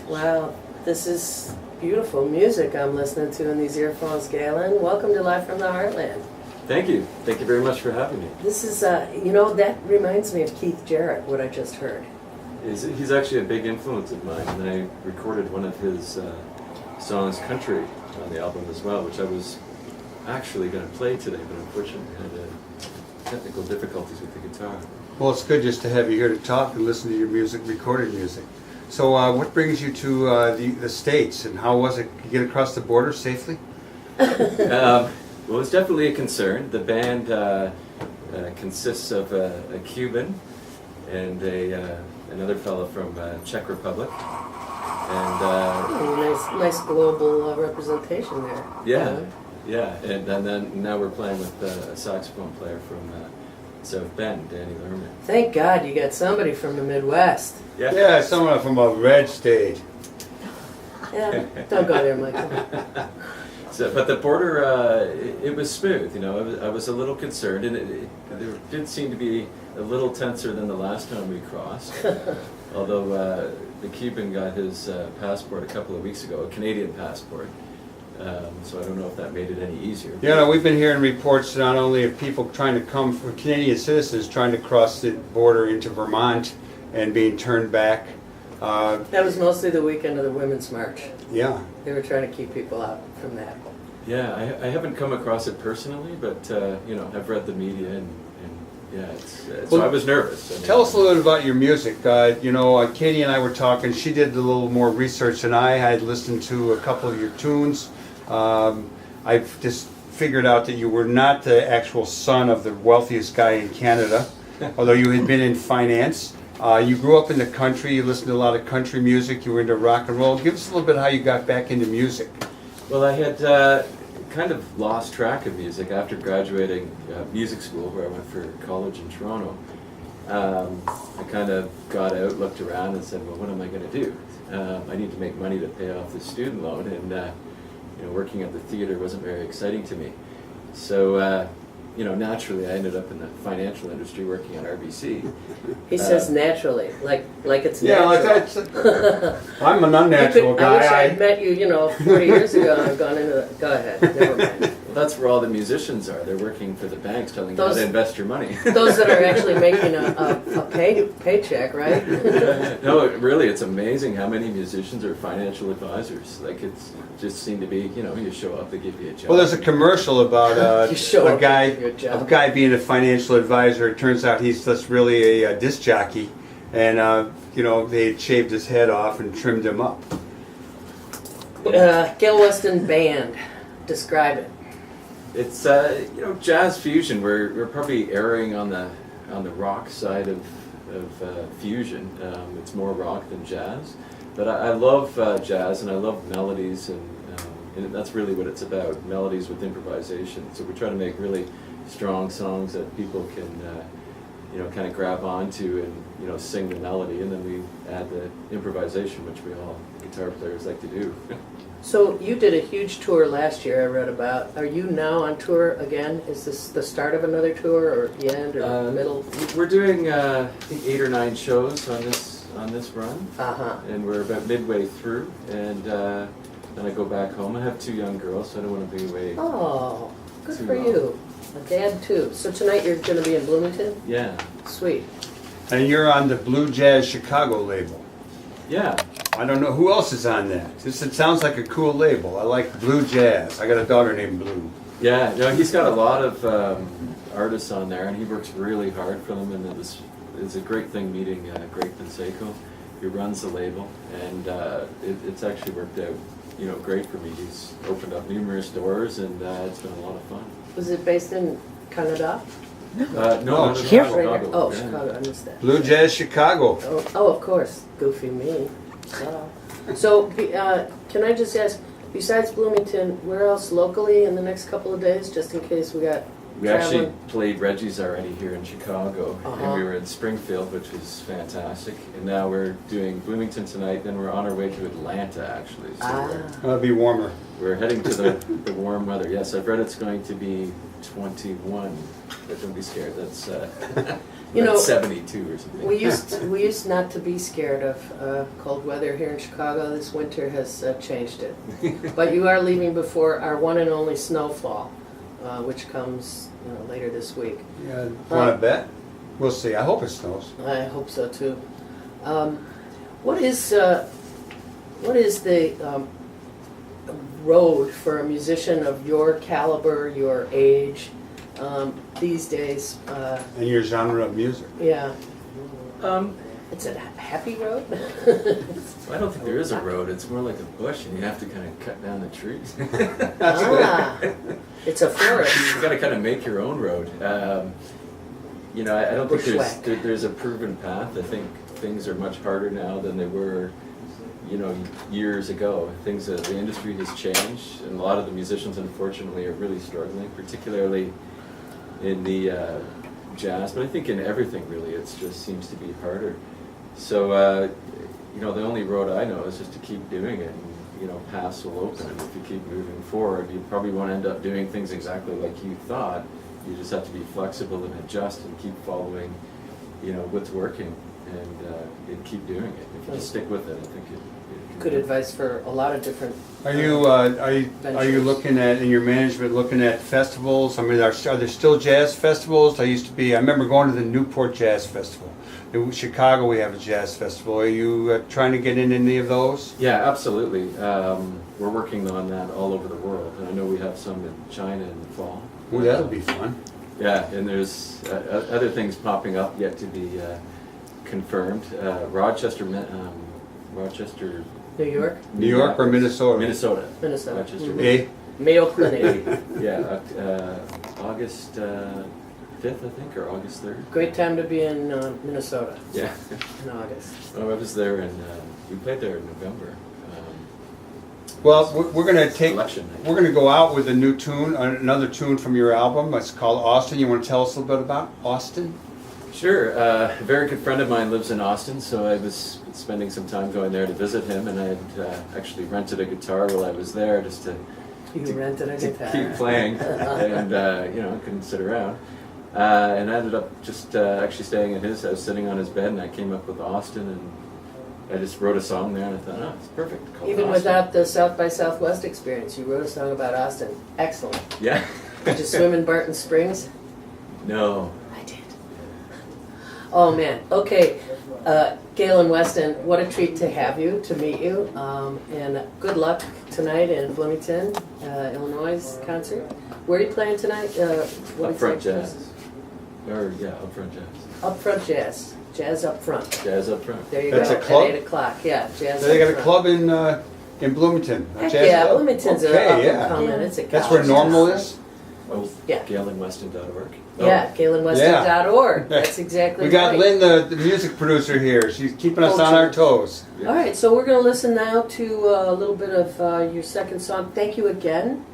Wow, this is beautiful music I'm listening to in these earphones, Galen. Welcome to Live from the Heartland. Thank you. Thank you very much for having me. This is, that reminds me of Keith Jarrett, what I just heard. He's actually a big influence of mine, and I recorded one of his songs, Country, on the album as well, which I was actually going to play today, but unfortunately had technical difficulties with the guitar. Well, it's good just to have you here to talk and listen to your music, recorded music. So what brings you to the States, and how was it to get across the border safely? Well, it's definitely a concern. The band consists of a Cuban and another fellow from Czech Republic. And nice global representation there. Yeah, and then now we're playing with a saxophone player from South Bend, Danny Lonergan. Thank God you got somebody from the Midwest. Yeah, someone from a red state. Yeah, don't go there, Michael. But the border, it was smooth. You know, I was a little concerned, and there did seem to be a little tenser than the last time we crossed. Although the Cuban got his passport a couple of weeks ago, a Canadian passport. So I don't know if that made it any easier. Yeah, no, we've been hearing reports not only of people trying to come, for Canadian citizens trying to cross the border into Vermont and being turned back. That was mostly the weekend of the Women's March. Yeah. They were trying to keep people out from that. Yeah, I haven't come across it personally, but I've read the media and yeah, so I was nervous. Tell us a little bit about your music. Katie and I were talking. She did a little more research than I had. Listened to a couple of your tunes. I've just figured out that you were not the actual son of the wealthiest guy in Canada, although you had been in finance. You grew up in the country. You listened to a lot of country music. You were into rock and roll. Give us a little bit how you got back into music. Well, I had kind of lost track of music after graduating music school, where I went for college in Toronto. I kind of got out, looked around, and said, well, what am I going to do? I need to make money to pay off the student loan, and working at the theater wasn't very exciting to me. So, naturally, I ended up in the financial industry working at RBC. He says naturally, like it's natural. Yeah, I'm an unnatural guy. I wish I'd met you, 40 years ago and I've gone into the... Go ahead, never mind. Well, that's where all the musicians are. They're working for the banks, telling you how to invest your money. Those that are actually making a paycheck, right? No, really, it's amazing how many musicians are financial advisors. Like, it's just seemed to be, you show up, they give you a job. Well, there's a commercial about a guy being a financial advisor. It turns out he's just really a disc jockey, and they had shaved his head off and trimmed him up. Galen Weston band, describe it. It's jazz fusion. We're probably erring on the rock side of fusion. It's more rock than jazz, but I love jazz, and I love melodies, and that's really what it's about, melodies with improvisation. So we try to make really strong songs that people can kind of grab onto and sing the melody, and then we add the improvisation, which we all guitar players like to do. So you did a huge tour last year, I read about. Are you now on tour again? Is this the start of another tour, or the end, or the middle? We're doing I think 8 or 9 shows on this run, and we're about midway through, and then I go back home. I have 2 young girls, so I don't want to be away. Oh, good for you. A dad too. So tonight you're going to be in Bloomington? Yeah. Sweet. And you're on the Blue Jazz Chicago label. Yeah. I don't know who else is on that. It sounds like a cool label. I like Blue Jazz. I got a daughter named Blue. Yeah, he's got a lot of artists on there, and he works really hard for them. And it's a great thing meeting Greg Penseco. He runs the label, and it's actually worked out, great for me. He's opened up numerous doors, and it's been a lot of fun. Was it based in Canada? No, Chicago. Oh, yeah. Chicago, I missed that. Blue Jazz Chicago. Oh, of course. Goofy me. So, can I just ask, besides Bloomington, where else locally in the next couple of days, just in case we got We actually played Reggie's already here in Chicago, and we were in Springfield, which was fantastic. And now we're doing Bloomington tonight, then we're on our way to Atlanta, actually. So that'll be warmer. We're heading to the warm weather. Yes, I've read it's going to be 21, but don't be scared. That's You know, 72 or something. we used not to be scared of cold weather here in Chicago. This winter has changed it. But you are leaving before our one and only snowfall, which comes later this week. Yeah, want to bet? We'll see. I hope it snows. I hope so too. What is the road for a musician of your caliber, your age, these days? And your genre of music. Yeah. Um, It's a happy road? I don't think there is a road. It's more like a bush, and you have to kind of cut down the trees. It's a forest. You got to kind of make your own road. You know, I don't think Bushwhack. there's a proven path. I think things are much harder now than they were, years ago. The industry has changed, and a lot of the musicians, unfortunately, are really struggling, particularly in the jazz. But I think in everything, really, it just seems to be harder. So, the only road I know is just to keep doing it, and paths will open. And if you keep moving forward, you probably won't end up doing things exactly like you thought. You just have to be flexible and adjust and keep following, what's working, and keep doing it. If you just stick with it, I think it Good advice for a lot of different. Are you looking at, in your management, looking at festivals? I mean, are there still jazz festivals? I remember going to the Newport Jazz Festival. In Chicago, we have a jazz festival. Are you trying to get in any of those? Yeah, absolutely. We're working on that all over the world, and I know we have some in China in the fall. Well, that'll be fun. Yeah, and there's other things popping up yet to be confirmed. Rochester, New York? New York or Minnesota? Minnesota. Minnesota. Rochester. Eh? Mayo Clinic. Yeah, August 5th, I think, or August 3rd. Great time to be in Minnesota Yeah. in August. Oh, I was there in, we played there in November. Well, we're gonna Election night. we're gonna go out with a new tune, another tune from your album. It's called Austin. You want to tell us a little bit about Austin? Sure. A very good friend of mine lives in Austin, so I was spending some time going there to visit him, and I had actually rented a guitar while I was there just to You rented a guitar. keep playing, and couldn't sit around. And I ended up just actually staying at his house, sitting on his bed, and I came up with Austin, and I just wrote a song there, and I thought, oh, it's perfect. Call it Even Austin. without the South by Southwest experience, you wrote a song about Austin. Excellent. Yeah. Did you swim in Barton Springs? No. I did. Oh man. Okay. Galen Weston, what a treat to have you, to meet you, and good luck tonight in Bloomington, Illinois concert. Where are you playing tonight? What Up front exactly? jazz. Up front jazz. Up front jazz. Jazz up front. Jazz up front. There you That's go. a club? At 8 o'clock. Yeah, jazz. They up got a front. club in Bloomington. A Heck jazz yeah, club? Bloomington's Okay, up and yeah. coming. It's a That's where college. Normal is. Oh, Yeah. GalenWeston.org. Yeah, GalenWeston.org. Yeah. That's exactly We got right. Lynn, the music producer here. She's keeping us on our toes. All right, so we're going to listen now to a little bit of your second song. Thank you again,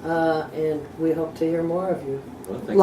and we hope to hear more of you. Well, thank